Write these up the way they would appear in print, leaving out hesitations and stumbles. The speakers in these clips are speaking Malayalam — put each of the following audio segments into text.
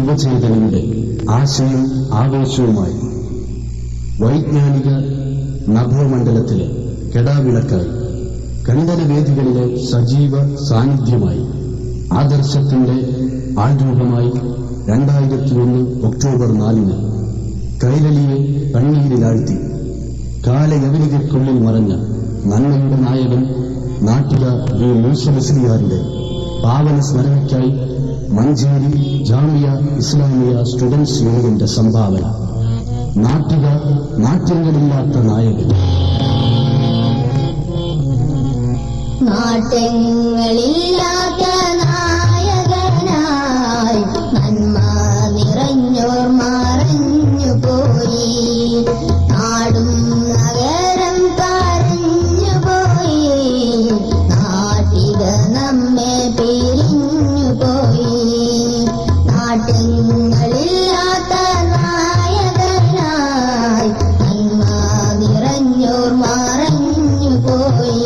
യുവചേതനയുടെ ആശയും ആവേശവുമായി വൈജ്ഞാനിക നഭോമണ്ഡലത്തിലെ കെടാവിളക്കായി കണ്ടനവേദികളിലെ സജീവ സാന്നിധ്യമായി ആദർശത്തിന്റെ ആൾരൂപമായി 2001 ഒക്ടോബർ 4 കൈരളിയെ കണ്ണീരിലാഴ്ത്തി കാലയവനികൾക്കുള്ളിൽ മറഞ്ഞ നന്മയുടെ നായകൻ നാട്ടിക വി മൂസ മുസ്ലിയാരുടെ പാവന സ്മരണയ്ക്കായി മഞ്ചേരി ജാമിയ ഇസ്ലാമിയ സ്റ്റുഡൻസ് യൂണിയന്റെ സംഭാവന. നാട്ടിക നാട്യങ്ങളില്ലാത്ത നായകൻ. നാട്യങ്ങളില്ലാത്ത നായകനായി നന്മ നിറഞ്ഞോർ മറഞ്ഞുപോയി. നാടും നഗരം കരഞ്ഞുപോയി. നാട്ടിക നമ്മെ പിരിഞ്ഞുപോയി. നാട്യങ്ങളില്ലാത്ത നായകനായി നന്മ നിറഞ്ഞോർ മറഞ്ഞുപോയി.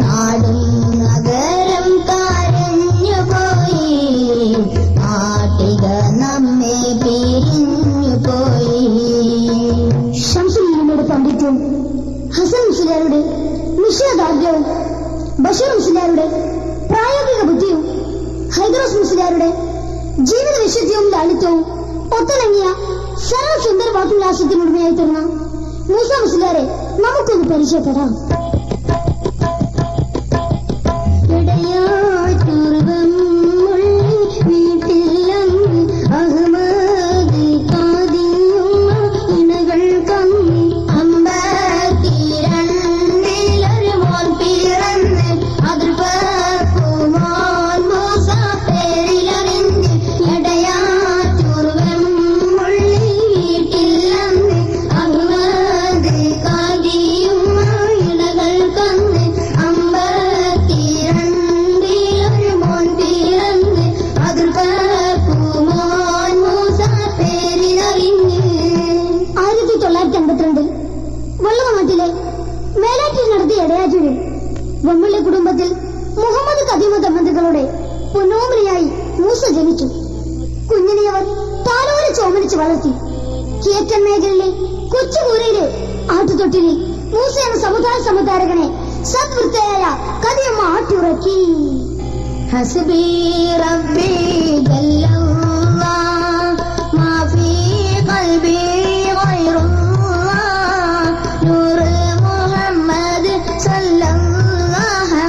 നാടും നഗരം കരഞ്ഞുപോയി. നാട്ടിക നമ്മെ പിരിഞ്ഞുപോയി. ശംസുലിയുടെ പാണ്ഡിത്യവും ഹസൻ മുസ്ലിയാരുടെ നിശ്ചയദാർഢ്യവും ബഷീർ മുസ്ലിയാരുടെ പ്രായോഗിക ബുദ്ധിയും ഹൈദറോസ് മുസ്ലിയാരുടെ ജീവിത വിശുദ്ധിയും ലാളിത്യവും ഒത്തിണങ്ങിയ സർവ സുന്ദര വാക്കുലാസത്തിനുടമയായി തീർന്ന മൂസ മുസ്ലിയാരെ നമുക്കൊന്ന് പരിചയപ്പെടാം. വമ്മിള്ളി കുടുംബത്തിൽ മുഹമ്മദ് കദീമ ദമ്പതികളുടെ പൊന്നോമനയായി മൂസ ജനിച്ചു. കുഞ്ഞിനെ അവർ താലോലെ ചോമനിച്ച് വളർത്തി. കിഴക്കൻ മേഖലയിലെ കൊച്ചുകൂരയിലെ ആട്ടുതൊട്ടിലിൽ മൂസ എന്ന സമുദായ സമുദാരകനെ സദ്വൃത്തയായ കദിയമ്മ ആട്ടിയുറക്കി. ഹസ്ബി റബ്ബി ജല്ലല്ലാഹ് മാ ഫീ ഖൽബി ഗൈറുല്ലാഹ് നൂർ മുഹമ്മദ് സല്ലല്ലാഹു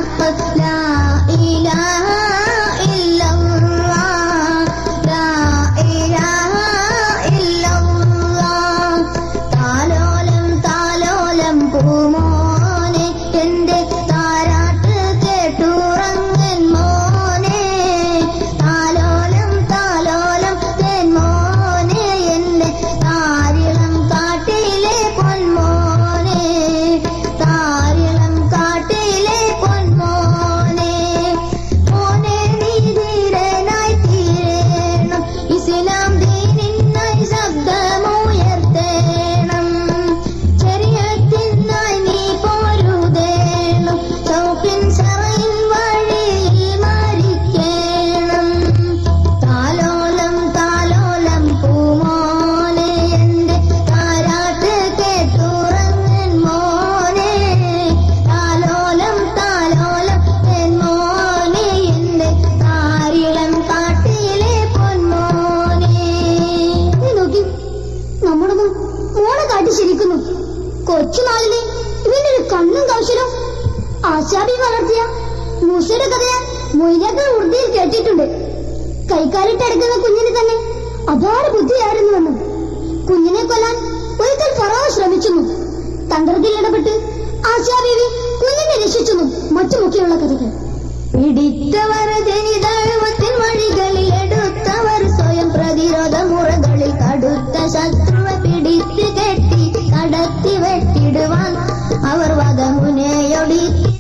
കൊച്ചുനാളിലെ ഇവന്റെ ഒരു കണ്ണും കൗശലം ആശാബി വളർത്തിയ മൂസയുടെ കഥ ഞാൻ മൊയ്ലാക്കൾ ഉറുദിയിൽ കേട്ടിട്ടുണ്ട്. കൈക്കാലിട്ടടക്കുന്ന കുഞ്ഞിന് തന്നെ അപാര ബുദ്ധിയായിരുന്നുവെന്നും കുഞ്ഞിനെ കൊല്ലാൻ ഒരിക്കൽ ഫറോവ ശ്രമിച്ചെന്നും തന്ത്രത്തിൽ ഇടപെട്ട് ആശാബീവി കുഞ്ഞിനെ രക്ഷിച്ചെന്നും മറ്റുമൊക്കെയുള്ള കഥകൾ. പിടിത്തവർ ജനിതത്തിൻ വഴികളിൽ എടുത്തവർ സ്വയം പ്രതിരോധ മുറകളിൽ കടുത്ത ശത്രുവെ പിടിച്ച് കെട്ടി കടത്തി വെട്ടിടുവാൻ അവർ വധമുനയൊടിത്തി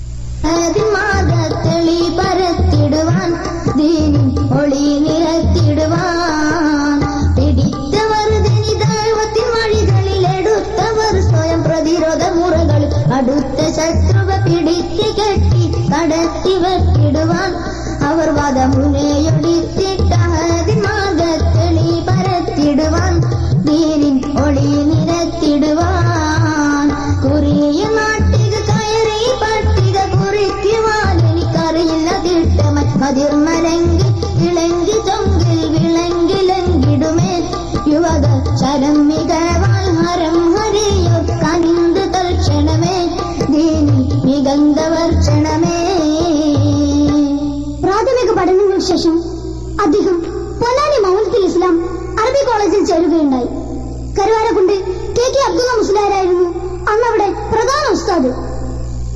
മാതത്തെളി പരത്തിടുവാൻ ദീനി ഒളി നിരത്തിടുവാൻ. പിടിത്തവർ ജനിതത്തിൻ വഴികളിൽ എടുത്തവർ സ്വയം പ്രതിരോധ മുറകളിൽ അടുത്ത ശത്രുവെ പിടിച്ച് കെട്ടി കടത്തി വെട്ടിടുവാൻ അവർ വധമുനയൊടിത്തിട്ട മാതത്തെ കോളേജിൽ ചേരുകയുണ്ടായി. കരുവാരക്കുണ്ട് കെ അബ്ദുള്ള മുസ്ലിയാരായിരുന്നു അന്നവിടെ പ്രധാന ഉസ്താദ്.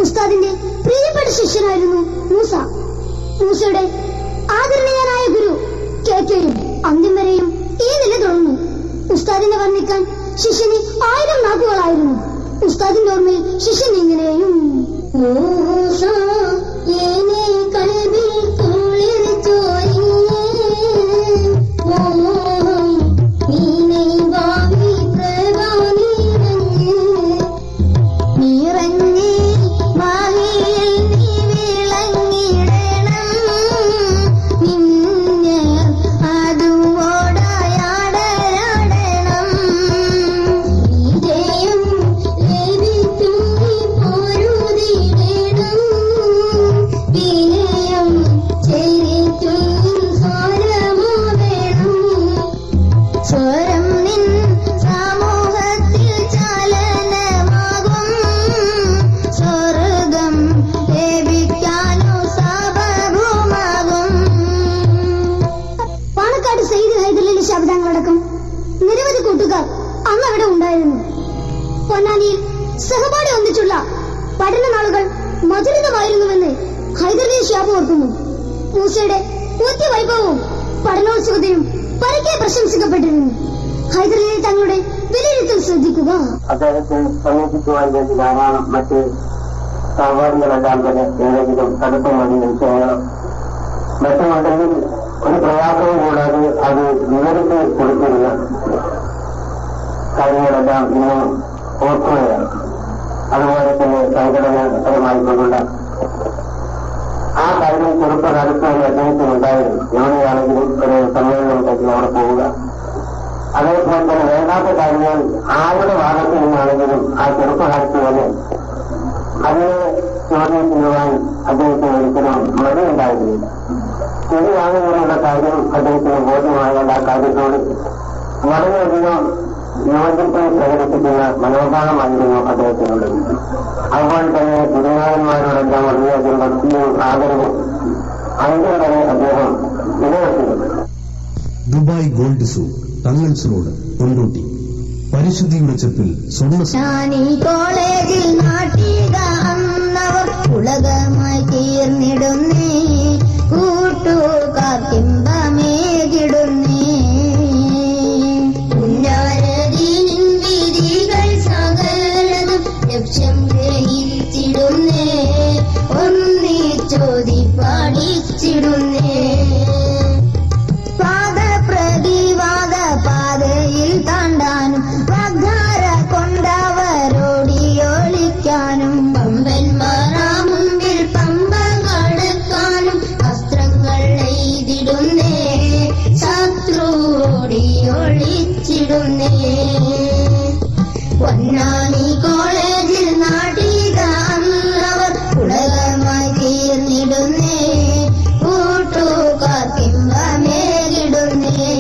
ഉസ്താദിന്റെ പ്രിയപ്പെട്ട ശിഷ്യനായിരുന്നു മൂസ. മൂസയുടെ ആദരണീയനായ ഗുരു കെയും അന്ത്യം വരെയും ഈ നില തുടർന്നു. ഉസ്താദിനെ വർണ്ണിക്കാൻ ശിഷ്യന് 1000 നാക്കുകളായിരുന്നു. ഉസ്താദിന്റെ ഓർമ്മയിൽ ശിഷ്യൻ ഇങ്ങനെയും മൂസ ഏനെ കൽബിൽ കുളിർ ചോരിഞ്ഞേ നീനെ ഭാവി പ്രവാനിറങ്ങ് നിറഞ്ഞേ ഭാവിയിൽ നീ വിളങ്ങിടണം നിന്നെ അതുവോടായാടണം വിജയം ലഭിക്കും നീ പൊരുതിടണം വിനയം ചെയ്തിട്ടും സ്വരമോ വേണം സ്വരം നിൻ സമൂഹത്തിൽ ചലനമാകും സ്വർഗം ലഭിക്കാനോ സബബുമാകും. പാണക്കാട് സയ്യിദ് ഹൈദരലി ശബ്ദങ്ങളടക്കം നിരവധി കൂട്ടുകാർ അന്ന് അവിടെ ഉണ്ടായിരുന്നു. പൊന്നാനിയിൽ സഹപാഠി ഒന്നിച്ചുള്ള പഠനനാളുകൾ മധുരിതമായിരുന്നുവെന്ന് ഹൈദരലി ഷാബ് ഓർക്കുന്നു. മൂസയുടെ വൈഭവവും പഠനോത്സുകതയും പരക്കെ പ്രശംസിക്കപ്പെട്ടിരുന്നു. ഹൈദരലി തങ്ങളുടെ വിലയിരുത്തൽ ശ്രദ്ധിക്കുക. അദ്ദേഹത്തെ സമീപിക്കുവാൻ വേണ്ടി ധാരാളം മറ്റ് സഹപാഠികളെല്ലാം തന്നെ ഏതെങ്കിലും തടുപ്പും മതിയും ചെയ്യണം. മറ്റുമുണ്ടെങ്കിൽ ഒരു പ്രയാസവും കൂടാതെ അത് വിവരിച്ച് കൊടുത്തിരുന്ന കാര്യങ്ങളെല്ലാം ഇന്ന് ഓർക്കുകയാണ്. അതുപോലെ തന്നെ സംഘടനാപരമായിക്കൊണ്ടുള്ള ആ കാര്യം ചെറുപ്പകാലത്ത് അദ്ദേഹത്തിനുണ്ടായിരുന്നു. എവിടെയാണെങ്കിലും ഒരു സമ്മേളനത്തിലേക്ക് അവിടെ പോവുക, അതേപോലെ തന്നെ വേണ്ടാത്ത കാര്യങ്ങൾ ആരുടെ ഭാഗത്ത് നിന്നാണെങ്കിലും ആ ചെറുപ്പകാലത്ത് തന്നെ അതിനെ ചോദ്യം ചെയ്യുവാൻ അദ്ദേഹത്തിന് ഒരിക്കലും മടിയുണ്ടായിരുന്നില്ല. ശരിയാണെന്നുള്ള കാര്യം അദ്ദേഹത്തിന് ബോധ്യമായാൽ ആ കാര്യത്തോട് വളരെയധികം യോജിപ്പ് പ്രകടിപ്പിക്കുന്ന മനോഭാവമായിരുന്നു അദ്ദേഹത്തിനുള്ളത്. അതുപോലെ തന്നെ ഗുരുനാഥന്മാരോടെല്ലാം വളരെയധികം ഭക്തിയും ആദരവും അന്ത്യം വരെ അദ്ദേഹം നിലനിർത്തിയിരുന്നു. ദുബായ് ഗോൾഡ് സൂ, ടങ്ങൻസ് റോഡ്, കൊണ്ടോട്ടി. പരിശുദ്ധിയുടെ ചെപ്പിൽ സ്വർണ്ണ ഞാനീ കോളേജിൽ നാട്ടിക അന്നവർ ഉലകമായി തീർന്നിടുന്നേ കൂട്ടുകാർക്കിമ്പമേകിടുന്നേ ഉന്നാരദീനിൻ വിധികൾ സകലതും ലക്ഷ്യം ഗ്രഹിച്ചിടുന്നേ ഒന്നിച്ചോതി പാടിച്ചിടുന്നേ വാദപ്രതിവാദ പാതയിൽ താണ്ടാനും വാഗ്ദാര കൊണ്ടവരോടിയൊളിക്കാനും പമ്പന്മാരാ മുമ്പിൽ പമ്പ കടക്കാനും അസ്ത്രങ്ങൾ എയ്തിടുന്നേ ശത്രുവോടിയൊളിച്ചിടുന്നേ പൊന്നാനി കോളേജിൽ നാട്ടിക അന്നവർ ഉലകമായി തീർന്നിടുന്നേ കൂട്ടുകാർക്കിമ്പമേകിടുന്നേ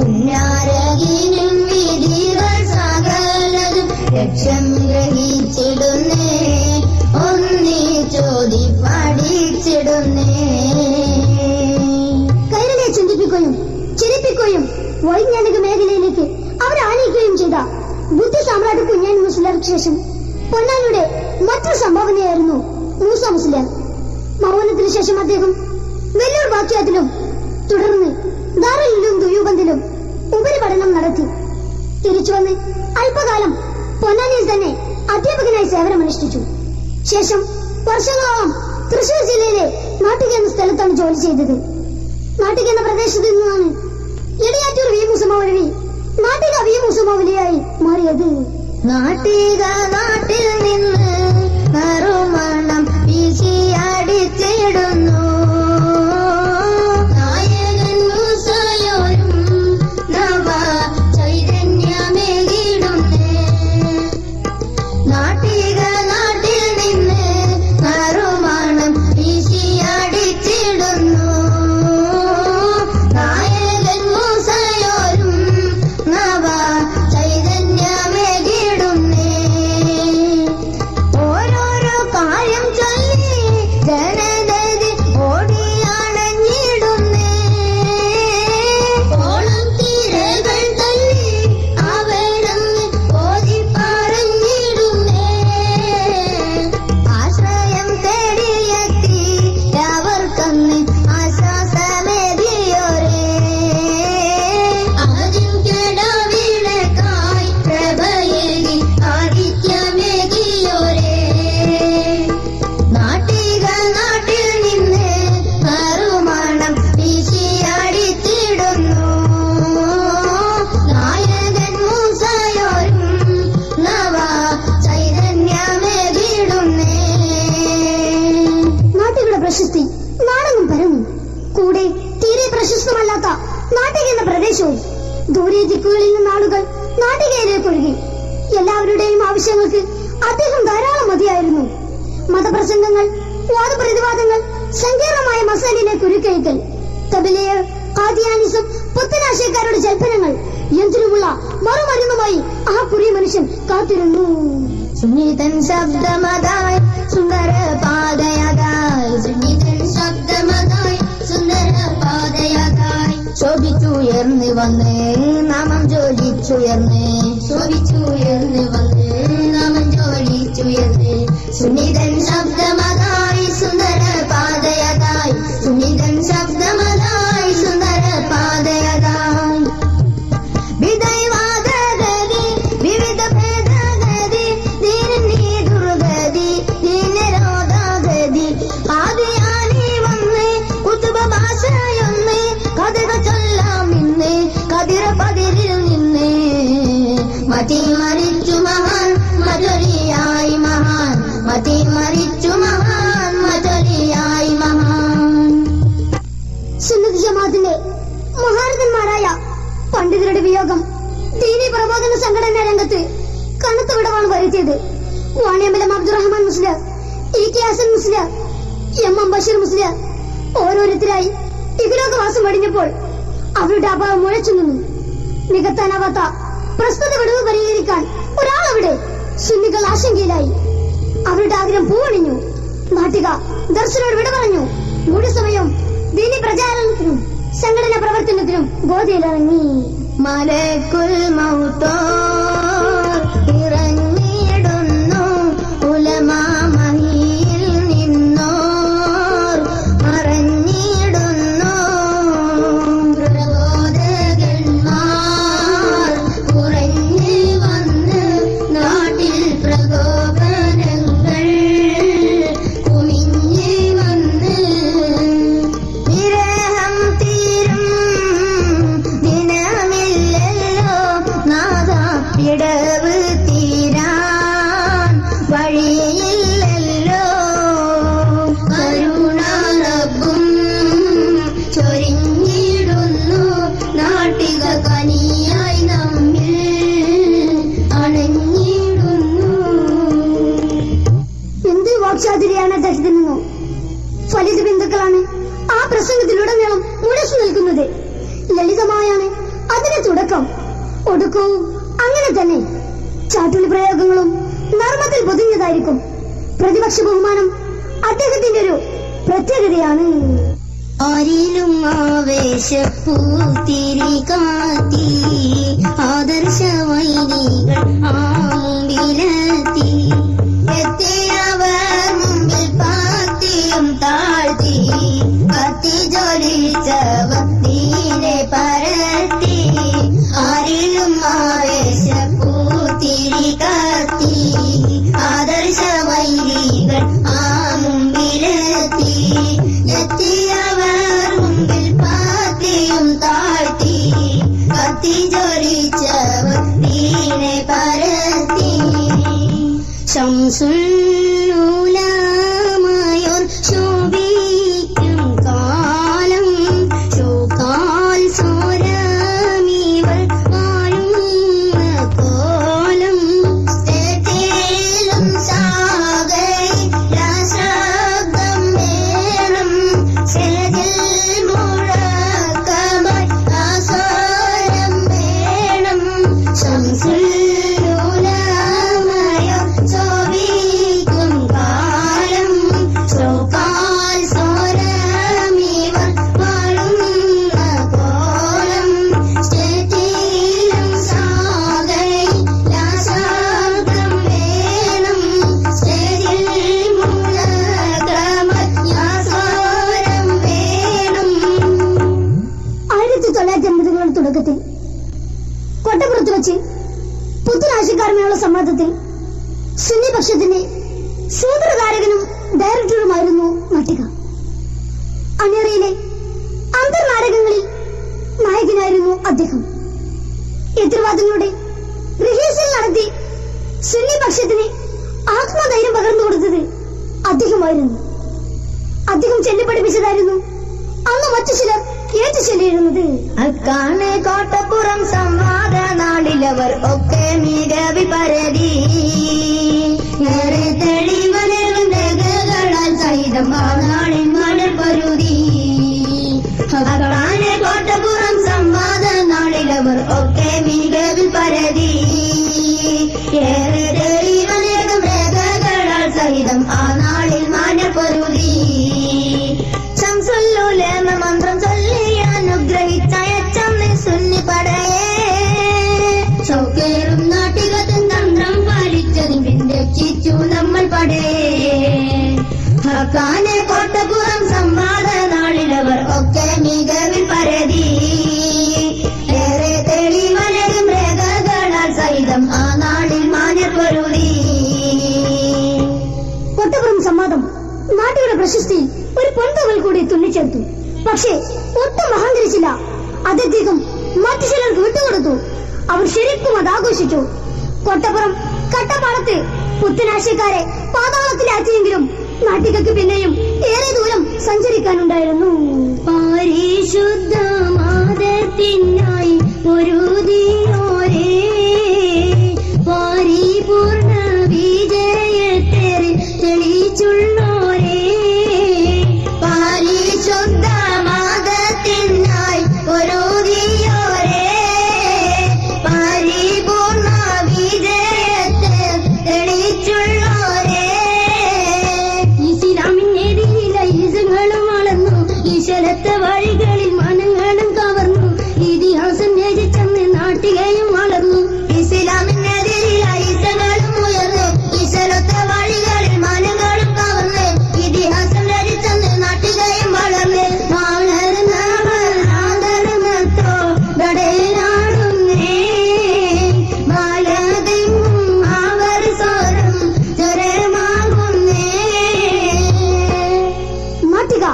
ഉന്നാരകിനും വിധികൾ സകലതും ലക്ഷ്യം ഗ്രഹിച്ചിടുന്നേ ഒന്നിച്ചോതി പാടിച്ചിടുന്നേ. കൈരളിയെ ചിന്തിപ്പിക്കുകയും ചിരിപ്പിക്കുകയും വൈജ്ഞാനിക മേഖലയിലേക്ക് അവരെ ആനയിക്കുകയും ചെയ്ത ബുദ്ധ സാമ്രാട്ട് കുഞ്ഞാൻ മുസ്ലിയാർക്ക് ശേഷം പൊന്നാനിയുടെ മറ്റൊരു സംഭാവനയായിരുന്നു മൂസ മുസ്ലിയാർ. മൗനത്തിനു ശേഷം അദ്ദേഹം വെല്ലൂർ ബാക്കിയാത്തിലും തുടർന്ന് ദാറുൽ ദുയൂബന്തിലും ഉപരിപഠനം നടത്തി. തിരിച്ചുവന്ന് അല്പകാലം പൊന്നാനിയിൽ തന്നെ അധ്യാപകനായി സേവനമനുഷ്ഠിച്ചു. ശേഷം വർഷങ്ങളോളം തൃശൂർ ജില്ലയിലെ നാട്ടിക എന്ന സ്ഥലത്താണ് ജോലി ചെയ്തത്. നാട്ടിക എന്ന പ്രദേശത്ത് നിന്നാണ് എടിയാറ്റൂർ വി മുസമൗലവി നാട്ടിക വി മുസമൗലിയായി മാറിയത്. നാട്ടിക നാട്ടിൽ നിന്ന് നറുമണം വീശിയടിച്ചിടുന്നു നായകൻ മൂസയോരും നവ ചൈതന്യമേകിടുന്നേ നാട്ടിക നാട്ടിൽ നിന്ന് നറുമണം വീശിയടിച്ചിടുന്നു നായകൻ മൂസയോരും നവ ചൈതന്യമേകിടുന്നേ നാട്ടിക എന്ന പ്രദേശവും. ദൂരെ ദിക്കുകളിൽ നിന്ന് ആളുകൾ നാട്ടികയിലേക്ക് ഒഴുകി. എല്ലാവരുടെയും ആവശ്യങ്ങൾക്ക് അദ്ദേഹം ധാരാളം മതിയായിരുന്നു. മതപ്രസംഗങ്ങൾ, വാദപ്രതിവാദങ്ങൾ, സങ്കീർണമായ മസാലിലെ കുരുക്കയറ്റൽ, തബിലയർ, ഖാദിയാനിസം, പുത്തനാശയക്കാരുടെ ജൽപ്പനങ്ങൾ, എന്തിനുമുള്ള മറുമരുന്നുമായി ആ കുറിയ മനുഷ്യൻ കാത്തിരുന്നു. സുനീതൻ ശബ്ദമതായി സുന്ദര പാതയതായി, സുനീതൻ ശബ്ദമതായി സുന്ദര പാതയതായി, ശോഭിച്ചുയർന്ന് വന്ന് നാമം ജോലിച്ചുയർന്ന്, ശോഭിച്ചുയർന്ന് വന്ന് നാമം ജോലിച്ചുയർന്ന്, സുനീതൻ ശബ്ദമതായി സുന്ദര പാതയതായി, സുനീതൻ ശബ്ദമതായി സുന്ദര പാതയതായി. വിധൈവാദഗതി വിവിധ ഭേദഗതി, ദീനീ ദുർഗതി ദീനരോധാഗതി, ആദിയാനി വന്ന് കുതുബ ഭാഷയൊന്ന്, കഥക ചൊല്ലാം ഇന്ന് കതിര പതിരിൽ നിന്ന്. മതി മരിച്ചു മഹാൻ മധുരിയായി മഹാൻ, മതി മരിച്ചു മഹാൻ മധുരിയായി മഹാൻ. സുന്നത്ത് ജമാഅത്തിന്റെ മഹാരഥന്മാരായ പണ്ഡിതരുടെ വിയോഗം ദീനി പ്രബോധന സംഘടനാ രംഗത്ത് കനത്ത വിടവാണ് വരുത്തിയത്. Vaniyambalam Abdurahman Musliyar, E K Hasan Musliyar, M M Basheer Musliyar ഓരോരുത്തരായി ഇഹലോകവാസം വെടിഞ്ഞപ്പോൾ അവരുടെ അഭാവം മുഴച്ചു നിന്നു. നികത്താനാവാത്ത പ്രസ്തുത വിടവ് പരിഹരിക്കാൻ ഒരാളവിടെ. സുന്നികൾ ആശങ്കയിലായി. അവരുടെ ആഗ്രഹം പൂവണിഞ്ഞു. നാട്ടിക ദർശനോട് വിട പറഞ്ഞു. മൂടി സമയം ദീനി പ്രചാരണത്തിനും സംഘടനാ പ്രവർത്തനത്തിനും ഗോതയിലിറങ്ങി. മലക്കുൽ മൗത്തോർ ഇറങ്ങിയിടുന്നു, ഉലമാ മഹിയിൽ നിന്നോർ മറഞ്ഞിടുന്നു, പ്രബോധകന്മാർ കുറഞ്ഞു വന്ന് നാട്ടിൽ പ്രകോപനങ്ങൾ കുമിഞ്ഞു വന്ന്. വിരഹം തീരും ദിനമില്ലല്ലോ നാഥ, ഇടവ് തീരാൻ വഴിയില്ലല്ലോ, കരുണാറബ്ബും ചൊരിഞ്ഞിടുന്നു, നാട്ടിക കനിയായി നമ്മിൽ അണഞ്ഞിടുന്നു. എന്ത് വാക്ചാതുരിയാണ് അദ്ദേഹത്തിൽ നിന്നു. ഫലിത ബിന്ദുക്കളാണ് ആ പ്രസംഗത്തിലുടനീളം മുഴച്ചു നിൽക്കുന്നത്. ലളിതമായാണ് അതിന്റെ തുടക്കം, ഒടുക്കവും അങ്ങനെ തന്നെ. ചാട്ടുളി പ്രയോഗങ്ങളും നർമ്മത്തിൽ പൊതിഞ്ഞതായിരിക്കും. പ്രതിപക്ഷ ബഹുമാനം അദ്ദേഹത്തിന്റെ ഒരു പ്രത്യേകതയാണ്. ആരിലും ആവേശപ്പൂത്തിരി കാത്തി, ആദർശ വൈരികൾ ആമ്പിലെത്തി, എത്തിയവർ മുമ്പിൽ പാത്തിയും താഴ്ത്തി, കത്തി ജ്വലിച്ചവർ ദീനെ പരത്തി. ആരിലും ആവേശപ്പൂത്തിരി കാത്തി, ആദർശ വൈരികൾ ആ മുമ്പിലെത്തി, എത്തിയവർ മുമ്പിൽ പാത്തിയും താഴ്ത്തി, കത്തി ജ്വലിച്ചവർ ദീനെ പരത്തി. ശംസുൽ ഉലമായോർ ശോഭിക്കും കാലം, ശോകാൽ സോരമിവർ വാഴുന്ന കോലം, തേറ്റിലും സാഗരം വേണം, ശരതിൽ മുഴക്കമായി ആസാരം വേണം. ശംസുൽ ഉലമായോർ ശോഭിക്കും കാലം, ശോകാൽ സോരമിവർ വാഴുന്ന കോലം, തേറ്റിലും സാഗരം വേണം, ശരതിൽ മുഴക്കമായി ആസാരം വേണം. 1980കളുടെ തുടക്കത്തിൽ കൊട്ടപ്പുറത്ത് വെച്ച് പുത്തനാശയക്കാരുമായുള്ള സംവാദത്തിൽ സുന്നി പക്ഷത്തിന്റെ സൂത്രധാരകനും ഡയറക്ടറുമായിരുന്നു നാട്ടിക. അണിയറയിലെ അന്തർനാടകങ്ങളിൽ നായകനായിരുന്നു അദ്ദേഹം. എതിർവാദങ്ങളുടെ റിഹേഴ്സൽ നടത്തി സുന്നി പക്ഷത്തിന് ആത്മധൈര്യം പകർന്നു കൊടുത്തത് അദ്ദേഹമായിരുന്നു. അദ്ദേഹം ചെല്ലി പഠിപ്പിച്ചതായിരുന്നു അന്ന് മറ്റു ചിലർ ഏറ്റുചൊല്ലിയിരുന്നത്. അക്കാണ് കോട്ടപ്പുറം സംവാദ നാളിലവർ ഒക്കെ മികവിൽ പരതി ഏറെ തെളിവനേറും രേഖകളാൽ സഹിതം ആ നാളിൽ മണൽ പരുതി. അക്കാണ് കോട്ടപ്പുറം സംവാദ നാളിലവർ ഒക്കെ മികവിൽ പരതി ഏറെ തെളിവനേറും രേഖകളാൽ സഹിതം ആ നാളിൽ മണൽ പരുതി. ശംസുല്ലുലമ മന്ത്രം ചൊല്ലി അനുഗ്രഹിച്ചയച്ചന്ന് സുന്നിപ്പടയെ ചൗക്കേറും നാട്ടികത്തും തന്ത്രം പാലിച്ചതും പിന്തുണച്ചു നമ്മൾ പടയെ. ഹക്കാനെ കോട്ടപ്പുറം സംവാദ നാളിലവർ ഒക്കെ മികവിൽ പരതി ഏറെ തെളിവനരും രേഖകളാൽ സഹിതം ആ നാളിൽ മാന്യപ്പൊരുതി. കോട്ടപ്പുറം സംവാദം നാട്ടുകാരുടെ പ്രശസ്തി ഒരു പൊൻതവൽ കൂടി തുന്നിച്ചേർത്തു. പക്ഷേ ഒട്ടും അഹങ്കരിച്ചില്ല. അദ്ദേഹം മറ്റു ചിലർക്ക് വിട്ടുകൊടുത്തു. അവർ ശരിക്കും അത് ആഘോഷിച്ചു. കോട്ടപ്പുറം കട്ടപ്പാടത്ത് പുത്തനാശയക്കാരെ പാതാളത്തിലാക്കിയെങ്കിലും നാട്ടികൾക്ക് പിന്നെയും ഏറെ ദൂരം സഞ്ചരിക്കാനുണ്ടായിരുന്നു. പരിശുദ്ധ മാതത്തിനായി പൊരുതിയോരേ പരിപൂർണ വിജയത്തെ തെളിച്ചുള്ളോരേ. പരിശുദ്ധ മാതത്തിനായി പൊരുതിയോരേ പരിപൂർണ വിജയത്തെ തെളിച്ചുള്ളോരേ. ഇസ്ലാമിനെതിരില്ല ഈസങ്ങളും വളർന്നു ഈശ്വരത്തെ വഴികളിൽ മനങ്ങളും കവർന്നു ഇതിഹാസം രചിച്ചെന്ന് നാട്ടികയും വളർന്നു. ഇസ്ലാമിനെതിരില്ല ഈസകളും ഉയർന്നു ഈശ്വരത്തെ വഴികളിൽ മനങ്ങളും കവർന്ന് ഇതിഹാസം രചിച്ചെന്ന് നാട്ടികയും വളർന്ന് വളർന്നവർ ആദരമത്തോ ഗടേനാടുന്നേ ബാലതെങ്ങും അവർ സ്വരം ചരമാകുന്നേ. നാട്ടിക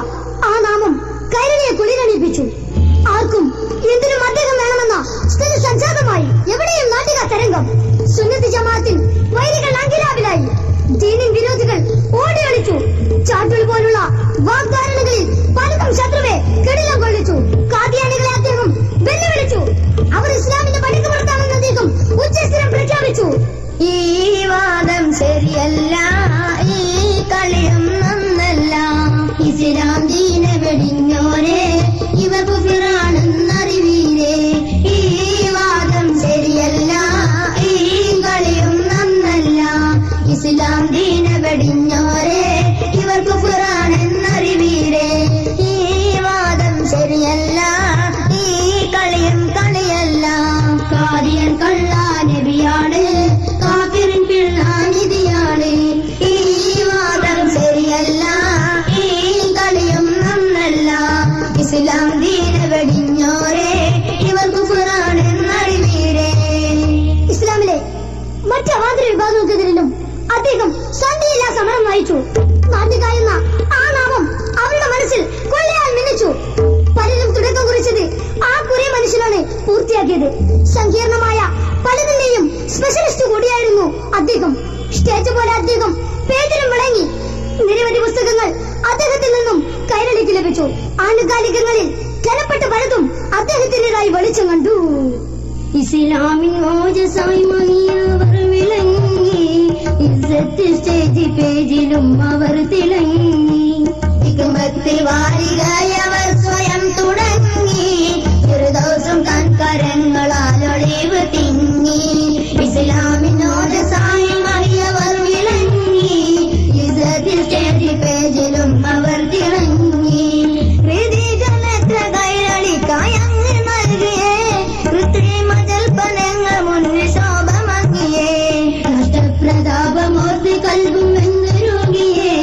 ആ നാമം കൈരളിയെ കുളിരണിപ്പിച്ചു. ആർക്കും എന്തിനും അദ്ദേഹം വേണമെന്ന സ്ഥിതി സംജാതമായി. എവിടെയും നാട്ടിക തരംഗം. സുന്നത്തി ജമാഅത്തിൽ വൈരികൾ അങ്കിലാവിലായി. ദീനിൻ വിരോധികൾ ഓടി ഒളിച്ചു. ചാട്ടുൾ പോലുള്ള വാഗ്ദാനങ്ങളിൽ പലതും ശത്രുവെ കിടിലം കൊള്ളിച്ചു. കാദിയാനികളെ അദ്ദേഹം വെല്ലുവിളിച്ചു. അവർ ഇസ്ലാമിന്റെ പടിക്ക് പുറത്താണെന്ന് അദ്ദേഹം ഉച്ചസ്ഥിരം പ്രഖ്യാപിച്ചു. ഈ വാദം ശരിയല്ല, ഈ കളിയും നന്നല്ല. ഇസ്ലാം ദീന വെടിഞ്ഞോരെ ഇവർ കുഫിറാണെന്നറിവീരേ. ഈ വാദം ശരിയല്ല, ഈ കളിയും നന്നല്ല. ഇസ്ലാം ദീന വെടിഞ്ഞോരെ ഇവർ കുഫിറാണെന്നറിവീരേ. ഈ വാദം ശരിയല്ല, ഈ കളിയും കളിയല്ല. കാദിയൻ കള്ളാ നബിയാണ്, കാഫിറിൻ പിള്ളാനിധിയാണ്. ഈ വാദം ശരിയല്ല, ഈ കളിയും നന്നല്ല. ഇസ്ലാം ദീന വെടിഞ്ഞോരെ ഇവർ കുഫറാണെന്നറിവീരേ. ഇസ്ലാമിലെ മറ്റ് അവാന്തര വിഭാഗങ്ങൾക്കെതിരിലും അദ്ദേഹം സന്ധിയില്ലാ സമരം നയിച്ചു. നാട്ടിക എന്ന ആ നാമം അവരുടെ മനസ്സിൽ കൊള്ളയാൽ മിന്നിച്ചു. പലരും തുടക്കം കുറിച്ചത് ആ കുറിയ മനുഷ്യനാണ് പൂർത്തിയാക്കിയത്. സങ്കീർണമായ പലതിന്റെയും സ്പെഷ്യലിസ്റ്റ് കൂടിയായിരുന്നു അദ്ദേഹം. സ്റ്റേജ് പോലെ അദ്ദേഹം പേജിലും വിളങ്ങി. നിരവധി പുസ്തകങ്ങൾ അദ്ദേഹത്തിൽ നിന്നും കൈരളിക്ക് ലഭിച്ചു. ആനുകാലികങ്ങളിൽ ജനപ്പെട്ട പലതും അദ്ദേഹത്തിൻ്റെതായി വെളിച്ചം കണ്ടു. ഇസ്ലാമിൻ ഓജസായി മഹിയവർ വിളങ്ങി, ഇസ്സത്ത് സ്റ്റേജ് പേജിലും അവർ തിളങ്ങി. ഹിക്മത്ത് വാരികയവർ സ്വയം തുടങ്ങി, ഒരു ദിവസം താൻ കരങ്ങളാൽ ഒളിവ് തിങ്ങി. ഇസ്ലാമിൻ ഓജസായി മഹിയവർ വിളങ്ങി, ഇസ്സത്ത് സ്റ്റേജ് പേജിലും അവർ തിളങ്ങി. ഹൃദയജനത്ര കൈരളിക്കായങ്ങ് നൽകിയേ, കൃത്രിമ ജൽപ്പനങ്ങൾ മുന്നിൽ ശോഭമങ്ങിയേ. നഷ്ടപ്രതാപമോർത്ത് കൽബും വെന്നുരുകിയേ,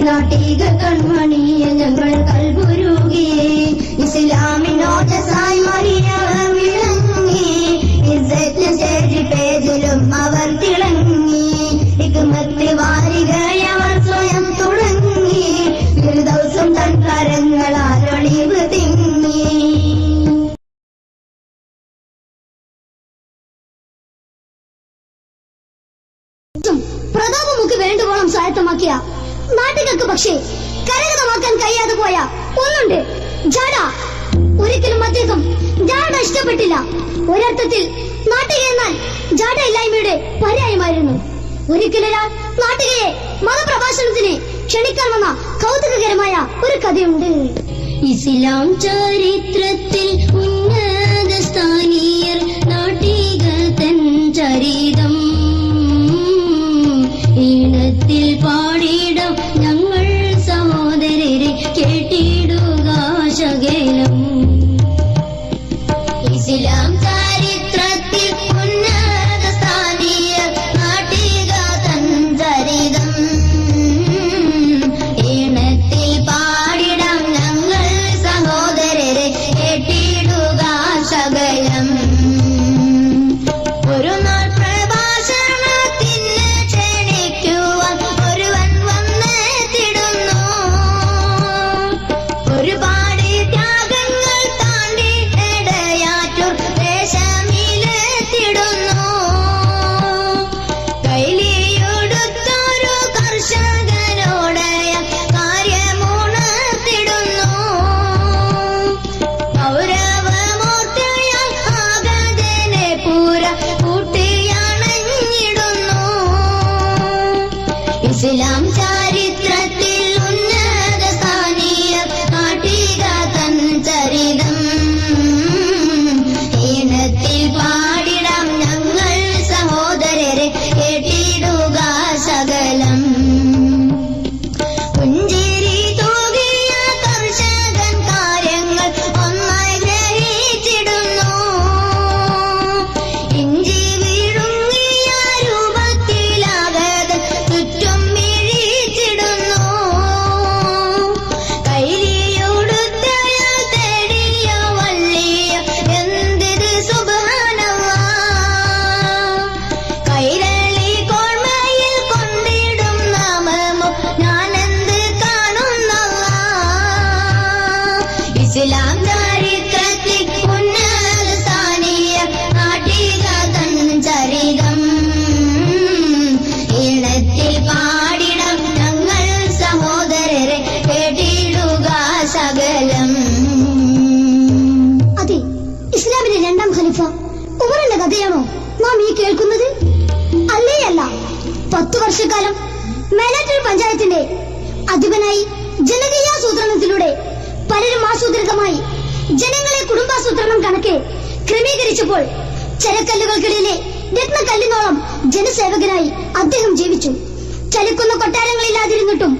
നാട്ടിക കൺമണിയെ ഞങ്ങൾ കൽബുരുകിയേ. ഇസ്ലാമിനോജസായി മറിയവർ വിളങ്ങി, ഇസ്സത്ത് സ്റ്റേജ് പേജിലും അവർ തിളങ്ങി. ഹിക്മത്ത് വാരികയവർ സ്വയം തുടങ്ങി, ഒരു ദിവസം തൻ കരങ്ങളാൽ ഒളിവ് തിങ്ങി. പ്രതാപമൊക്കെ വേണ്ടുവോളം സ്വായത്തമാക്കിയ നാട്ടുകൾക്ക് പക്ഷേ കരഗതമാക്കാൻ കഴിയാതെ പോയ ഒന്നുണ്ട്. ജഡ ഒരിക്കലും അദ്ദേഹം ജാട ഇഷ്ടപ്പെട്ടില്ല. ഒരർത്ഥത്തിൽ നാട്ടിക എന്നാൽ ജാട ഇല്ലായ്മയുടെ പര്യായമായിരുന്നു. ഒരിക്കലൊരാൾ നാട്ടികയെ മതപ്രഭാഷണത്തിന് ക്ഷണിക്കാൻ വന്ന കൗതുകകരമായ ഒരു കഥയുണ്ട്. ഇസ്ലാം ചരിത്രത്തിൽ ഉന്നത സ്ഥാനീയർ നാട്ടിക തൻ ചരിതം ഈണത്തിൽ പാടിയിടം ഞങ്ങൾ സഹോദരരെ കേട്ടിടുക ശകലം. ഇസ്ലാം ചരിത്രത്തിൽ ഉന്നത സ്ഥാനീയർ നാട്ടിക തൻ ചരിതം ഈണത്തിൽ പാടിടം ഞങ്ങൾ സഹോദരരെ കേട്ടിടുക ശകലം. ഒരു നാൾ പ്രഭാഷണത്തിന് ക്ഷണിക്കുവാൻ ഒരുവൻ വന്നെത്തിടുന്നു. ഒരുപാട് ത്യാഗങ്ങൾ താണ്ടി ഇടയാറ്റൂർ ദേശമിലെത്തിടുന്നു. കൈലിയുടുത്തൊരു കർഷകനോടയ കാര്യമുണർത്തിടുന്നു. കൗരവമൂർത്തിയാൽ ആഗതനെ പൂര കൂട്ടിയണഞ്ഞിടുന്നു. ഇസ്ലാം ചരിത്രത്തിൽ ഉന്നത സ്ഥാനീയർ നാട്ടിക തൻ ചരിതം ഈണത്തിൽ പാടിടം ഞങ്ങൾ സഹോദരരെ കേട്ടിടുക ശകലം. പുഞ്ചിരി തൂകിയ കർഷകൻ കാര്യങ്ങൾ ഒന്നായി ഗ്രഹിച്ചിടുന്നു. ഇഞ്ചി വിഴുങ്ങിയ രൂപത്തിലാകത് ചുറ്റും വീഴിച്ചിടുന്നു. കൈലിയുടുത്തയാൽ തേടിയ വള്ളിയ എന്തിത് സുബ്ഹാനല്ലാഹ്. കൈരളി കോൺമയിൽ കൊണ്ടിടും നാമമോ ഞാനെന്ത് കാണുന്നല്ലാഹ്. ഇസ്ലാം ചരിത്രത്തിൽ ഉന്നത സ്ഥാനീയർ നാട്ടിക തൻ ചരിതം ഈണത്തിൽ പാടിടം ഞങ്ങൾ സഹോദരരെ കേട്ടിടുക ശകലം. അതെ, ഇസ്ലാമിലെ രണ്ടാം ഖലീഫ ഉമറിന്റെ കഥയാണോ നാം ഈ കേൾക്കുന്നത്? അല്ലേ അല്ല. 10 വർഷക്കാലം മേലാറ്റൂർ പഞ്ചായത്തിന്റെ അധിപനായി ജനകീയാസൂത്രണത്തിലൂടെ പലരും ആസൂത്രിതമായി ജനങ്ങളെ കുടുംബാസൂത്രണം കണക്കെ ക്രമീകരിച്ചപ്പോൾ ചരക്കല്ലുകൾക്കിടയിലെ രത്നക്കല്ലിനോളം ജനസേവകനായി അദ്ദേഹം ജീവിച്ചു. ചലിക്കുന്ന കൊട്ടാരങ്ങളില്ലാതിരുന്നിട്ടും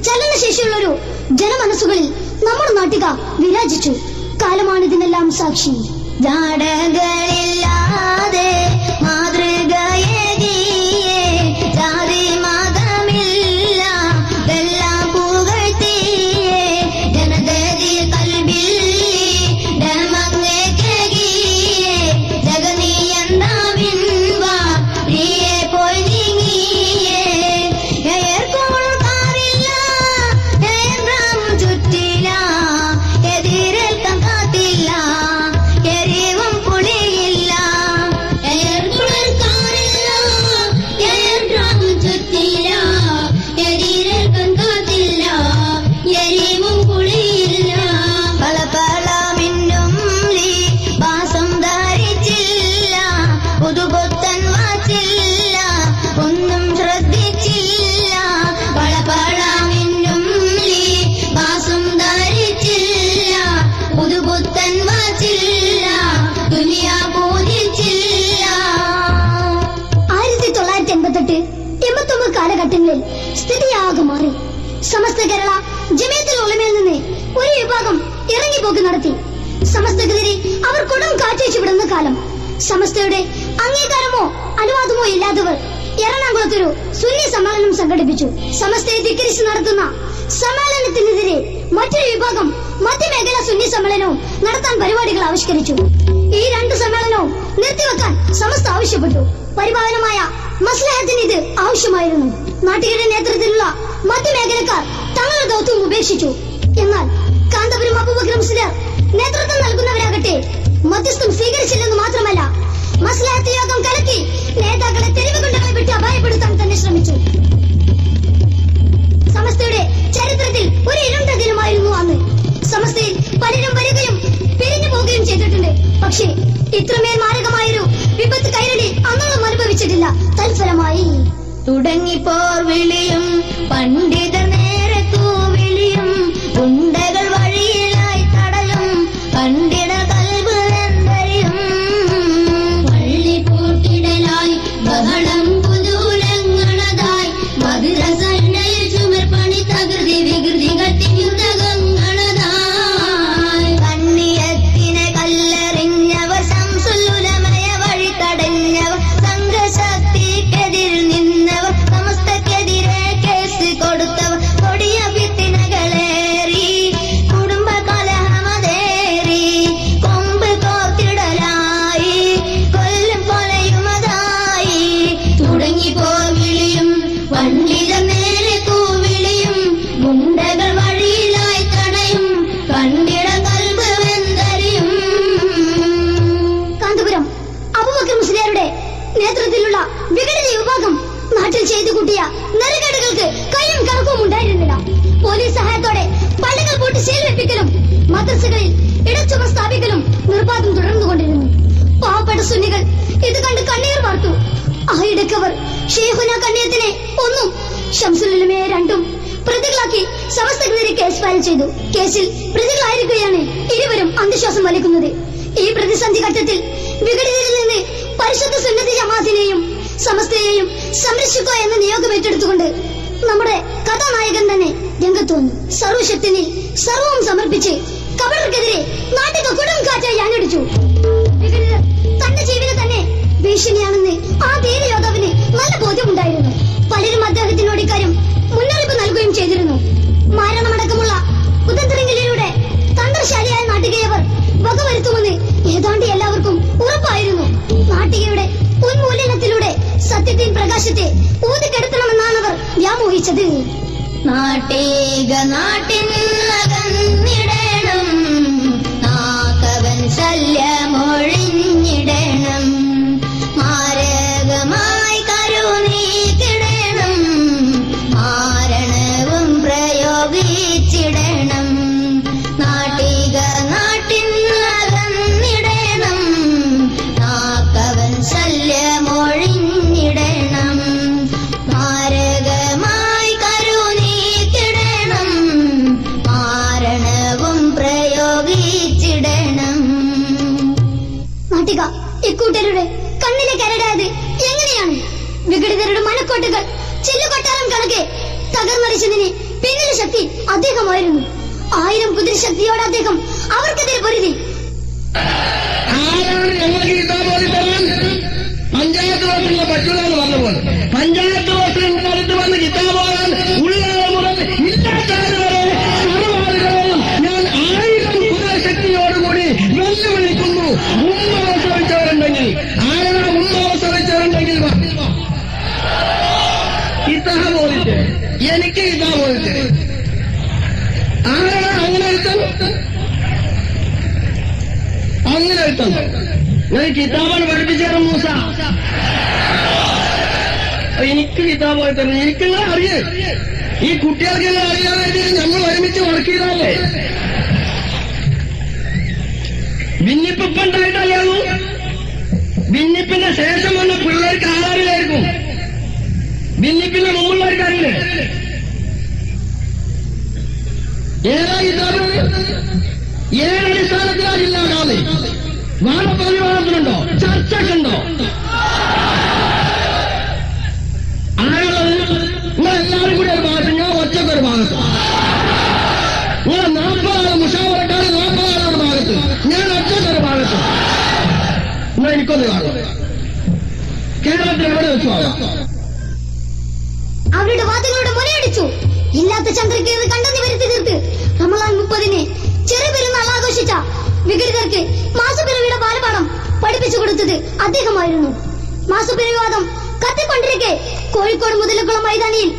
ചലനശേഷിയുള്ളൊരു ജനമനസ്സുകളിൽ നമ്മുടെ നാട്ടിക വിരാജിച്ചു. കാലമാണിതിനെല്ലാം സാക്ഷി. ജാടകളില്ലാതെ മാതൃകയേകിയേ ജാതി മതമില്ല ഇതെല്ലാം പുകഴ്ത്തിയേ ജനതയിൽ കൽബിൽ ധർമ്മങ്ങേകിയേ ജഗനീയന്താവിൻ വാ പ്രിയെ പോയി നീങ്ങിയേ എയർപോർട്ടാറില്ല എയർഗ്രാം ചുറ്റില്ല എതിരേൽക്കാൻ കാത്തില്ല എരിവും പുളിയില്ല എയർപോർട്ടാറില്ല എയർഗ്രാം ചുറ്റില്ല എതിരേൽക്കാൻ കാത്തില്ല എരിവും പുളിയില്ല പളപള മിന്നും വാസം ധരിച്ചില്ല പുതുപുത്തൻ വാച്ചില്ല ഒന്നും ശ്രദ്ധിച്ചില്ല പളപള മിന്നും വാസം ധരിച്ചില്ല പുതുപുത്തൻ വാച്ചില്ല ദുനിയാ പൂജിച്ചില്ല. 1988, 89 കാലഘട്ടങ്ങളിൽ സ്ഥിതിയാകെ മാറി. സമസ്ത കേരള ജമിയത്തുൽ ഉലമയിൽ നിന്ന് ഒരു വിഭാഗം ഇറങ്ങിപ്പോക്ക് നടത്തി. സമസ്തക്കെതിരെ അവർ കൊടും കാറ്റേച്ചു വിടുന്ന കാലം. സമസ്തയുടെ അംഗീകാരമോ അനുവാദമോ ഇല്ലാത്തവർ എറണാകുളത്തൊരു സുന്നി സമ്മേളനം സംഘടിപ്പിച്ചു. സമസ്തയെ ധിക്കരിച്ച് നടത്തുന്ന സമ്മേളനത്തിനെതിരെ മറ്റൊരു വിഭാഗം മധ്യമേഖലാ സുന്നി സമ്മേളനവും നടത്താൻ പരിപാടികൾ ആവിഷ്കരിച്ചു. ഈ 2 സമ്മേളനവും നിർത്തിവെക്കാൻ സമസ്ത ആവശ്യപ്പെട്ടു. പരിപാലനമായ മസ്ലഹത്തിന് ഇത് ആവശ്യമായിരുന്നു. നാട്ടികയുടെ നേതൃത്വത്തിലുള്ള മധ്യമേഖലക്കാർ തങ്ങളുടെ ദൗത്യം ഉപേക്ഷിച്ചു. എന്നാൽ കാന്തപുരം അബൂബക്കർ മുസ്ലിയാർ നേതൃത്വം നൽകുന്നവരാകട്ടെ മധ്യസ്ഥം സ്വീകരിച്ചില്ലെന്ന് മാത്രമല്ല മസ്ലഹത്ത് യോഗം കലക്കി നേതാക്കളെ തെരുവ് കൊണ്ടുപോയി വിട്ട് അപായപ്പെടുത്താൻ തന്നെ ശ്രമിച്ചു. സമസ്തയുടെ ചരിത്രത്തിൽ ഒരു ഇരുണ്ട ദിനമായിരുന്നു അന്ന്. സമസ്തയിൽ പലരും വരികയും പക്ഷേ ഇത്രമേൽ മാരകമായൊരു വിപത്ത് കൈരളി അന്നോളം അനുഭവിച്ചിട്ടില്ല. തൽഫലമായി തുടങ്ങിപ്പോർ വിളിയും പണ്ഡിതർ നേരെ തൂവിളിയും ഗുണ്ടകൾ വഴിയിലായി തടയും പണ്ഡിത കൽബ് എന്തറിയും പള്ളിക്കൂട്ടിടലായി ബഹളം കുതൂലങ്ങളതായി മദ്രസയിൽ ചുമർ പണി തകൃതി വികൃതികൾ യുദ്ധകങ്ങളതായി കണ്ണിയത്തിനെ കല്ലെറിഞ്ഞവർ സംസുലുലമയ വഴി തടഞ്ഞവർ സംഘശക്തിക്കെതിർ നിന്നവർ സമസ്തക്കെതിരെ കേസ് കൊടുത്തവർ കൊടിയ ഭിത്തിനകളേറി കുടുംബ കലഹമതേറി കൊമ്പ് കോർത്തിടലായി കൊല്ലും കൊലയുമതായി തുടങ്ങിപ്പോ വിളിയും പണ്ഡിത നേരെ തൂവിളിയും ഗുണ്ടകൾ വഴിയിലായി തടയും കണ്ടിട കൽബ് വെന്തറിയും. കാന്തപുരം അബൂബക്കർ മുസ്ലിയാരുടെ നേതൃത്വത്തിലുള്ള വിഘടന വിഭാഗം നാട്ടിൽ ചെയ്തു കൂട്ടിയ നെറുകേടുകൾക്ക് കയ്യും കണക്കും ഉണ്ടായിരുന്നില്ല. പോലീസ് സഹായത്തോടെ പള്ളികൾ പൂട്ടി സീൽ വെപ്പിക്കലും മദ്രസകളിൽ ഇടച്ചുമ സ്ഥാപിക്കലും നിർബാധം തുടർന്നുകൊണ്ടിരുന്നു. പാവപ്പെട്ട സുന്നികൾ ഇത് കണ്ട് കണ്ണീർ വാർത്തു. ആ ഇടയ്ക്കവർ ഷെയ്ഖുന കണ്ണിയത്തിനെ ഒന്നും ഷംസുലുലമയെ രണ്ടും പ്രതികളാക്കി സമസ്തക്കെതിരെ കേസ് ഫയൽ ചെയ്തു. കേസിൽ പ്രതികളായിരിക്കുകയാണ് ഇരുവരും അന്ധശ്വാസം വലിക്കുന്നത്. ഈ പ്രതിസന്ധി ഘട്ടത്തിൽ വിഘടിതരിൽ നിന്ന് പരിശുദ്ധ സുന്നത്തി ജമാഅത്തിനെയും സമസ്തയെയും സംരക്ഷിക്കുക എന്ന നിയോഗം ഏറ്റെടുത്തുകൊണ്ട് നമ്മുടെ കഥാനായകൻ തന്നെ രംഗത്ത് വന്നു. സർവശക്തിനിൽ സർവവും സമർപ്പിച്ച് കബറർക്കെതിരെ നാട്ടിക കൊടും കാറ്റായി അണിടിച്ചു. വിഘടിതർ തന്റെ ജീവിതം തന്നെ ഭീഷണിയാണെന്ന് ആ ധീരയോദ്ധാവിന് നല്ല ബോധ്യമുണ്ടായിരുന്നു. പലരും അദ്ദേഹത്തിനോട് ഇക്കാര്യം മുന്നറിയിപ്പ് നൽകുകയും ചെയ്തിരുന്നു. മാരണമടക്കമുള്ള കുതന്ത്രങ്ങളിലൂടെ തന്ത്രശാലിയായ നാട്ടികയവർ വകവരുത്തുമെന്ന് ഏതാണ്ട് എല്ലാവർക്കും ഉറപ്പായിരുന്നു. നാട്ടികയുടെ ഉന്മൂലനത്തിലൂടെ സത്യത്തിൻ പ്രകാശത്തെ ഊതിക്കെടുത്തണമെന്നാണ് അവർ വ്യാമോഹിച്ചത്. നാട്ടിക നാട്ടിനകന്നിടണം നാക്കവൻ ശല്യമൊഴിഞ്ഞിടണം മാരകമായി കരുനീക്കിടണം മാരണവും പ്രയോഗിച്ചിടണം നാട്ടിക നാട്ടിനകന്നിടണം നാക്കവൻ ശല്യമൊഴിഞ്ഞിടണം മാരകമായി കരുനീക്കിടണം മാരണവും പ്രയോഗിച്ചിടണം. നാട്ടിക ഇക്കൂട്ടരുടെ കണ്ണിലെ കരടായത് എങ്ങനെയാണ്? വിഘടിതരുടെ മനക്കോട്ടുകൾ ചില്ലുകൊട്ടാരം കണക്കെ തകർന്നടിച്ചതിന് പിന്നിലെ ശക്തി അദ്ദേഹമായിരുന്നു. 1000 കുതിരശക്തിയോടെ അദ്ദേഹം അവർക്കെതിരെ പൊരുതി. ആരാണ് ഞങ്ങൾക്ക് കിതാബോധി തരാൻ? പഞ്ചായത്ത് വോട്ടിന്റെ പറ്റുമെന്ന് പറഞ്ഞപ്പോൾ പഞ്ചായത്ത് വോട്ടിന്റെ അടുത്ത് വന്ന് കിതാബോധാൻ ഉള്ളാളെ മുതൽ ഇല്ലാത്തവരെ വരെ സർവാളുകളെയും ഞാൻ 1000 കുതിരശക്തിയോടുകൂടി വെല്ലുവിളിക്കുന്നു. ഉമ്മ പ്രസവിച്ചവരുണ്ടെങ്കിൽ ആരാ ഉമ്മ പ്രസവിച്ചവരുണ്ടെങ്കിൽ കിതാബോധിച്ച് എനിക്ക് കിതാബോധിച്ച് ആരാ അങ്ങനെ എത്തുന്നു ഞാൻ കിതാബാണ് പഠിപ്പിച്ചേരും മൂസ. എനിക്ക് കിതാബ് പോയി തരണം. എനിക്കെല്ലാം അറിയേ ഈ കുട്ടികൾക്കെല്ലാം അറിയാതെ നമ്മൾ ഒരുമിച്ച് വർക്ക് ചെയ്താലേ ഭിന്നിപ്പുണ്ടായിട്ടല്ലാന്നു. ഭിന്നിപ്പിന്റെ ശേഷം വന്ന പിള്ളേർക്ക് ആളറിയില്ലായിരിക്കും. ഭിന്നിപ്പിന്റെ മുമ്പുള്ളവർക്ക് അറിയില്ലേ? ഏതാ കിതാബ്? ഏതടിസ്ഥാനത്തിലാണ് ഇല്ലാതാതെ? വാദപ്രതിവാദത്തിനുണ്ടോ? ചർച്ചക്കുണ്ടോ? ആളുള്ളത് നിങ്ങളെല്ലാവരും കൂടി ഒരു ഭാഗത്ത്, ഞാൻ ഒറ്റക്കൊരു ഭാഗത്ത്. നിങ്ങൾ 40 ആള് മുഷാവറക്കാർ 40 ആളൊരു ഭാഗത്ത്, ഞാൻ ഒറ്റക്കൊരു ഭാഗത്ത്. എന്നാൽ എനിക്കൊന്ന് കാണും. കേരളത്തിൽ എവിടെ വെച്ചു ആവാം? അവരുടെ വാദങ്ങളുടെ മുനയടിച്ചു. ഇല്ലാത്ത ചന്ദ്രക്കേത് കണ്ടെന്ന് വരുത്തി തീർത്ത് റമളാൻ 30-ന് ചെറിയ പെരുന്നാൾ ആഘോഷിച്ച വിഘടിതർക്ക് മാസപ്പിറവിയുടെ ബാലപാഠം പഠിപ്പിച്ചു കൊടുത്തത് അദ്ദേഹമായിരുന്നു. മാസപ്പിറവിവാദം കത്തിക്കൊണ്ടിരിക്കെ കോഴിക്കോട് മുതലക്കുളം മൈതാനിയിൽ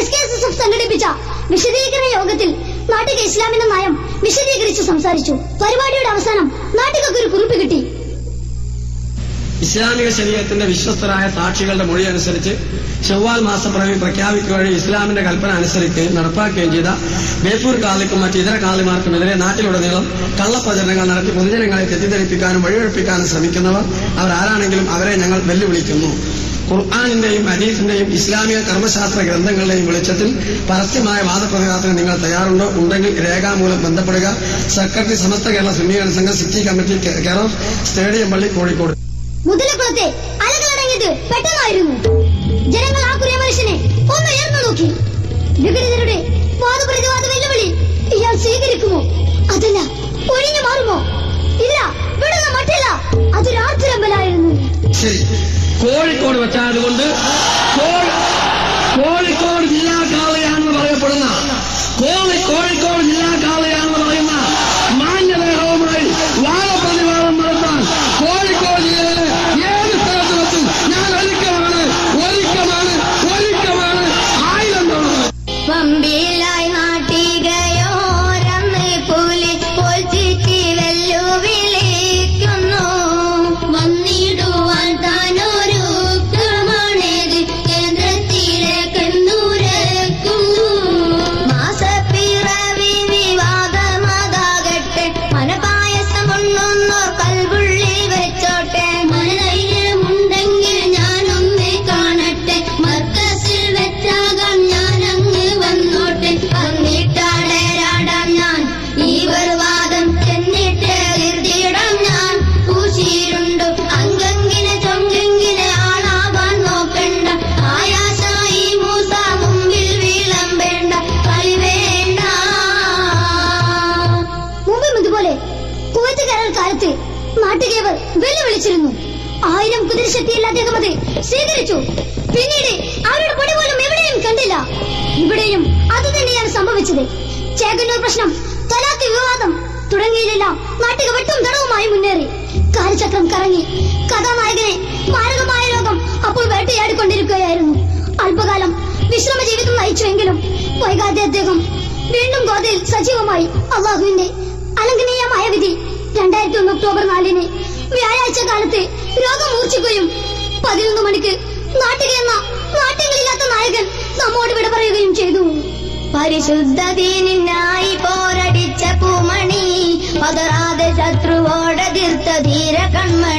SKSSF സംഘടിപ്പിച്ച വിശദീകരണ യോഗത്തിൽ നാട്ടിക ഇസ്ലാമിന്റെ നയം വിശദീകരിച്ച് സംസാരിച്ചു. പരിപാടിയുടെ അവസാനം നാട്ടികൾക്ക് ഒരു കുറിപ്പ് കിട്ടി. ഇസ്ലാമിക ശരീഅത്തിന്റെ വിശ്വസ്തരായ സാക്ഷികളുടെ മൊഴി അനുസരിച്ച് ശവ്വാൽ മാസപ്പിറവി പ്രഖ്യാപിക്കുകയും ഇസ്ലാമിന്റെ കൽപ്പന അനുസരിക്കുകയും നടപ്പാക്കുകയും ചെയ്ത ബേപ്പൂർ കാളിക്കും മറ്റ് ഇതര കാളിമാർക്കുമെതിരെ നാട്ടിലുടനീളം കള്ളപ്രചരണങ്ങൾ നടത്തി പൊതുജനങ്ങളെ തെറ്റിദ്ധരിപ്പിക്കാനും വഴിയൊഴിപ്പിക്കാനും ശ്രമിക്കുന്നവർ അവർ ആരാണെങ്കിലും അവരെ ഞങ്ങൾ വെല്ലുവിളിക്കുന്നു. ഖുർആാനിന്റെയും ഹദീസിന്റെയും ഇസ്ലാമിക കർമ്മശാസ്ത്ര ഗ്രന്ഥങ്ങളുടെയും വെളിച്ചത്തിൽ പരസ്യമായ വാദപ്രതിവാദത്തിന് നിങ്ങൾ തയ്യാറുണ്ടോ? ഉണ്ടെങ്കിൽ രേഖാമൂലം ബന്ധപ്പെടുക. സെക്രട്ടറി സമസ്ത കേരള സുന്നീകരണ സംഘം city committee, care of stadium പള്ളി, കോഴിക്കോട്. മുതലക്കുളത്തെ അലകളടങ്ങിയത് പെട്ടെന്നായിരുന്നു. ജനങ്ങൾ ആ കുറിയ മനുഷ്യനെ ഒന്ന് ഉയർന്നു നോക്കി. വിഘടിതരുടെ വാദപ്രതിവാദ വെല്ലുവിളി ഇയാൾ സ്വീകരിക്കുമോ? അതല്ല ഒഴിഞ്ഞു മാറുമോ? ഇല്ല, വിടുന്ന മട്ടില്ല. അതൊരു ആർത്തിരമ്പലായിരുന്നു. ശരി, കോഴിക്കോട് വെച്ചായതുകൊണ്ട് കോഴിക്കോട് ജില്ലാ കാളിയാണെന്ന് പറയപ്പെടുന്ന കോഴിക്കോട് ജില്ലാ കാളിയാണെന്ന് പറയുന്ന മാന്യദേഹവുമായി വാദപ്രതിവാദം നടത്താൻ കോഴിക്കോട് ജില്ലയിലെ ഏത് സ്ഥലത്ത് വെച്ചും ഞാൻ ഒരുക്കമാണ് 1000 വമ്പിലായി നാട്ടികയോരന്ന് പുലി പോൽച്ചിട്ട് വെല്ലുവിളിക്കുന്നു. വന്നിടുവാൻ താനൊരുക്കമാണേത് കേന്ദ്രത്തിലെ കണ്ണൂരക്കുന്നു. മാസപ്പിറവി വിവാദമതാകട്ടെ, മനപായസം ഉണ്ണുന്നോർ കൽവുള്ളി വെച്ചോട്ടെ. മനധൈര്യമുണ്ടെങ്കിൽ ഞാനൊന്ന് കാണട്ടെ, മർക്കസിൽ വെച്ചാകാം ഞാനങ്ങ് വന്നോട്ടെ. വന്നിട്ടാടേരാടാം ഞാൻ ഈ വെറുവാദം ചെന്നിട്ട് എതിർത്തിടാം ഞാൻ. പൂശീരുണ്ടു അങ്കെങ്കിനെ ചൊങ്കെങ്കിനെ ആളാവാൻ നോക്കണ്ട. ആയാസായി മൂസ മുമ്പിൽ വിളമ്പേണ്ട, കളി വേണ്ട. മുമ്പും ഇതുപോലെ കുവൈത്തുകാരൻ കാലത്ത് നാട്ടുകേവർ വെല്ലുവിളിച്ചിരുന്നു. 1000 കുതിരശക്തിയിൽ അദ്ദേഹം അത് സ്വീകരിച്ചു. പിന്നീട് അവരുടെ പൊടി പോലും എവിടെയും കണ്ടില്ല. ഇവിടെയും അത് തന്നെയാണ് സംഭവിച്ചത്. ചേകന്നൂർ പ്രശ്നം, തലാഖ് വിവാദം തുടങ്ങിയതെല്ലാം നാട്ടിക വെട്ടും തടവുമായി മുന്നേറി. കാലചക്രം കറങ്ങി. കഥാനായകനെ മാരകമായ രോഗം അപ്പോൾ വേട്ടയാടിക്കൊണ്ടിരിക്കുകയായിരുന്നു. അല്പകാലം വിശ്രമ ജീവിതം നയിച്ചുവെങ്കിലും വൈകാതെ അദ്ദേഹം വീണ്ടും ഗോദയിൽ സജീവമായി. അള്ളാഹുവിന്റെ അലംഘനീയമായ വിധി 2001 ഒക്ടോബർ 4 വ്യാഴാഴ്ച കാലത്ത് രോഗം മൂർച്ഛിക്കുകയും 11 മണിക്ക് നാട്ടിക എന്ന നാട്യങ്ങളില്ലാത്ത നായകൻ നമ്മോട് വിട പറയുകയും ചെയ്തു. പരിശുദ്ധ ദീനിനായി പോരടിച്ച പൂമണി, പതറാതെ ശത്രുവോടെതിർത്ത ധീര കൺമണി.